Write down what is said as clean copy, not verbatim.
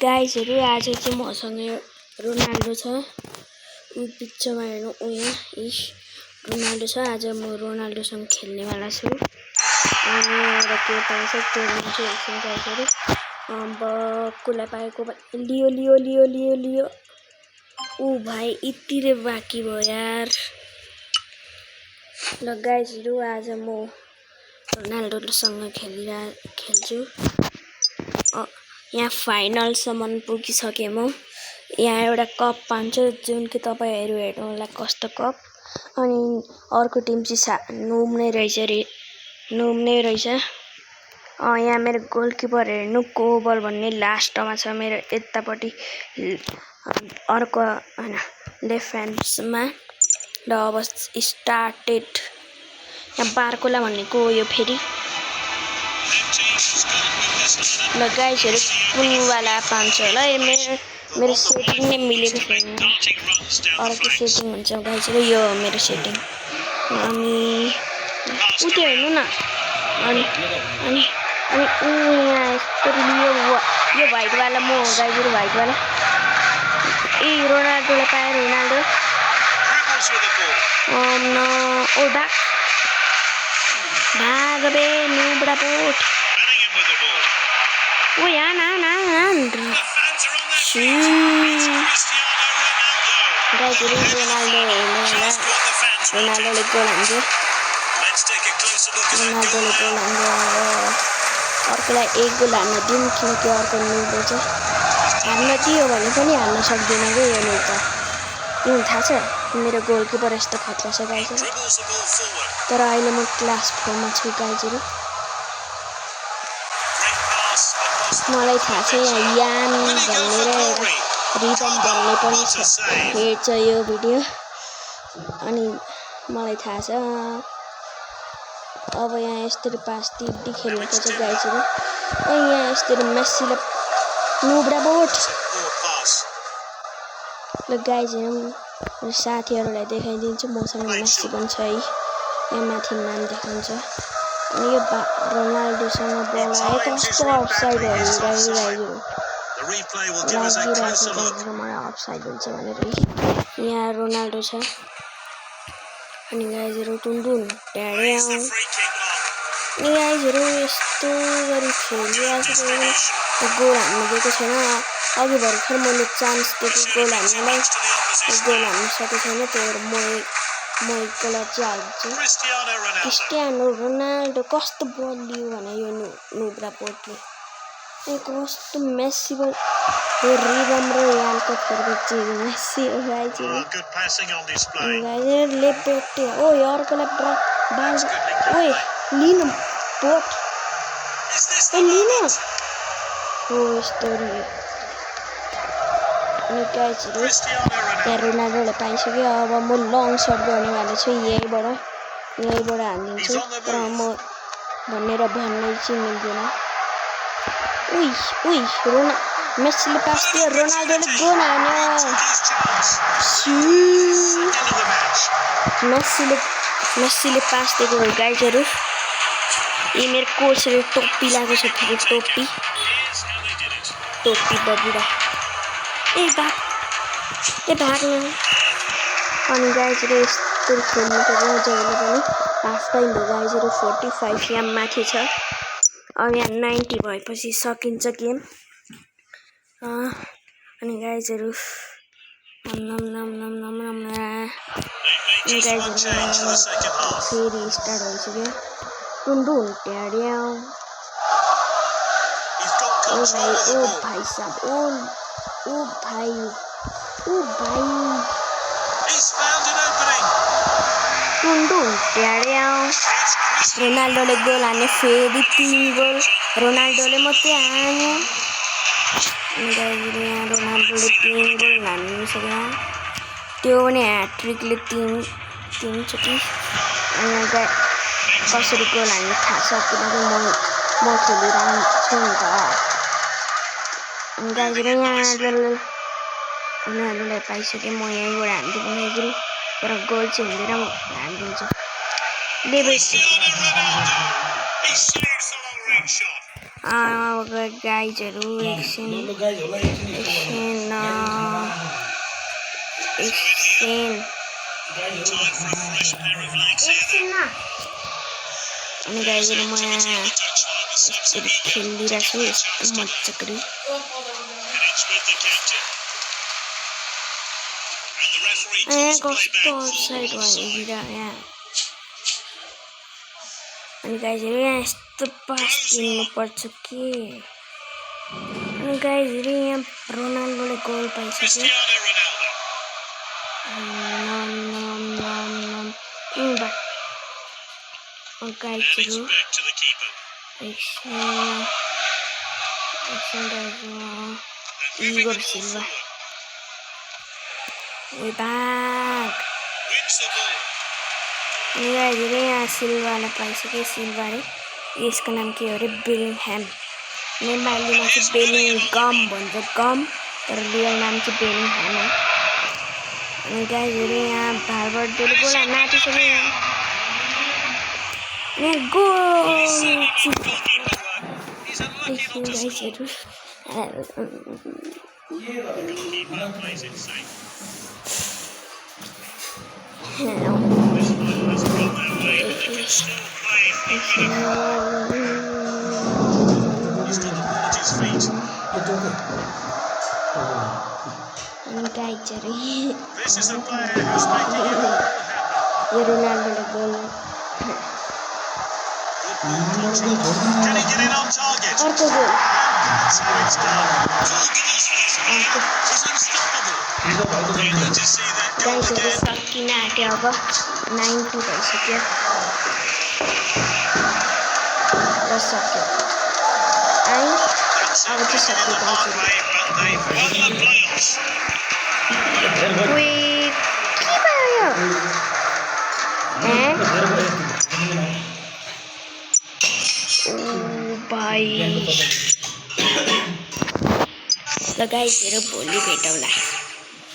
गाइजहरु आज चाहिँ मसँग रोनाल्डो छ उ पिक्चरमा हेर्नु उ यहाँ इस रोनाल्डो छ आज म रोनाल्डोसँग खेल्नेवाला छु अनि र के पाउँछ त्यो लिन्छु एकछिन गाइजहरु बक्कुलाई पाएको लियो लियो लियो लियो लियो उ भाइ यतिले बाँकी भयो यार ल गाइजहरु आज म रोनाल्डोसँग खेल्छु यहाँ फाइनलसम्म पुगिसके म यहाँ एउटा कप पाउँछ जुन कि तपाईहरु हेर्नु होला कस्तो कप अनि अर्को टिम चाहिँ नुब नै रहेछ यहाँ मेरो गोलकिपर हेर्नु कोबल भन्ने लास्टमा छ मेरो यतापट्टि अर्को हैन लेफ्ट ह्यान्ड्समा र अब स्टार्टेड यहाँ बार्कोला भन्नेको यो फेरि ल गाइजहरु कुन वाला पाउँछ होला मेरो सेटिङ नै मिलेको छैन अर्को सेटिङ हुन्छ गाइजहरु यो मेरो सेटिङ अनि उते हेर्नु न अनि यहाँ यस्तो यो व्हाइट वाला म हो गाइजहरु व्हाइट वाला ए रोनाल्डोले पाए रोनाल्डो ओ भाग बे नुबडा बोट ओ यहाँ ना गाइजहरु रोनाल्डोले गोल हान्छ अर्कोलाई एक गोल हान्न दिउँ किनकि अर्को नुबो छ हान्न दियो भने पनि हान्न सक्दैन के यो नुब त किन थाहा छ मेरो गोलकिपर यस्तो खतरा छ गाइजहरु तर अहिले म क्लास 4 मा छु गाइजहरु मलाई थाहा छ यहाँ यान भन्ने र रिदम भन्ने पनि हेर्छ यो भिडियो अनि मलाई थाहा छ अब यहाँ यसरी पास दिदी खेल्नुपर्छ गाइजहरु यहाँ यसरी मेस्सीले नुबडा बोट ल गाइजहरु मेरो साथीहरुलाई देखाइदिन्छु मसँग मेस्सी पनि छ है यहाँ माथि नाम देखाउँछ अनि यो रोनाल्डोसँग बल आयो कस्तो अफसाइड हो गाइजहरु मलाई अफसाइड हुन्छ भनेर यहाँ रोनाल्डो छ अनि गाइजहरु टुनटुन ट्याडे अनि गाइजहरु यस्तो गरी खेलिरहेको गोल हान्न दिएको छैन अघि भर्खर मैले चान्स दिएको गोल हान्नलाई गोल हान्न सकेको छैन त्यही भएर म एकला चाहिँ हाल्छु क्रिस्टियानो रोनाल्डो कस्तो बल लियो भने यो नुब्रा पोर्टले कस्तो मेस्सी यो रिदम र यालको चाहिँ मेस्सी हो गाइजहरु लेपेटे ओ अर्कोलाई बाल ओए लिन पोट ए लिन हो स्टोरी अनि गाइजहरु यहाँ रोनाल्डोले पाइसक्यो अब म लङ शट गर्नेवाला छु यहीबाट हान्दिन्छु तर म भन्नै चाहिँ मिल्दैन उइ मेस्सीले पास दियो रोनाल्डोले गोल हान्यो मेस्सीले पास दिएको हो गाइजहरु यो मेरो कोचले टोपी लागेको छ फेरि टोपी बबुडा भाग्नु अनि गाइजहरु यस्तो खेल्नु पर्छ जहिले पनि हाफ टाइम हो गाइजहरु 45 यहाँ माथि छ अब यहाँ 90 भएपछि सकिन्छ गेम अनि गाइजहरु फेरि स्टार्ट भइसक्यो टुनटुन ट्याड्याउ ओ भाइ साहब ओ भाइ टुनटुन ट्याड्याउ रोनाल्डोले गोल हान्ने फेरि 3 गोल रोनाल्डोले मात्रै हान्यो गाइजहरु यहाँ रोनाल्डोले 3 गोल हान्नु सक्यो त्यो पनि ह्याट्रिकले 3 चोटि अनि कसरी गोल हान्ने थाहा छ किनकि म खेलिरहन्छु नि त अनि गाइजहरु यहाँ रोनाल्डोलाई पाइसके म यहीँबाट हान्दिनु गाइजहरु तर गोल चाहिँ हुँदैन म हान्दिन्छु गाइजहरू एकछिन अनि गाइजहरू म यहाँ यसरी खेलिरहेको छु यस्तो मजाले कस्तो अफसाइड भइदिएर यहाँ अनि गाइजहरू यहाँ यस्तो पास दिनुपर्छ कि अनि गाइजहरू यहाँ रोनाल्डोले गोल पाइसक्यो गाइजहरू इगोर सिल्वा way back अनि गाइजहरू यहाँ सिल्वालाई पाइसक्यो सिल्वा अरे यसको नाम के हो अरे बेलिङह्याम नेपालीमा चाहिँ बेलिङगम भन्छ गम तर रियल नाम चाहिँ बेलिङह्याम हो अनि गाइजहरू यहाँ भारतले गोल हान्न आँटिसक्यो यहाँ गोल गाइजहरू रोनाल्डोले गोल अर्को गोल गाइजहरू सकिन आँट्यो अब 90 भइसक्यो र सक्यो है अब चाहिँ सक्यो गाइजहरू के भयो भाइ ल गाइजहरू भोलि भेटौँला।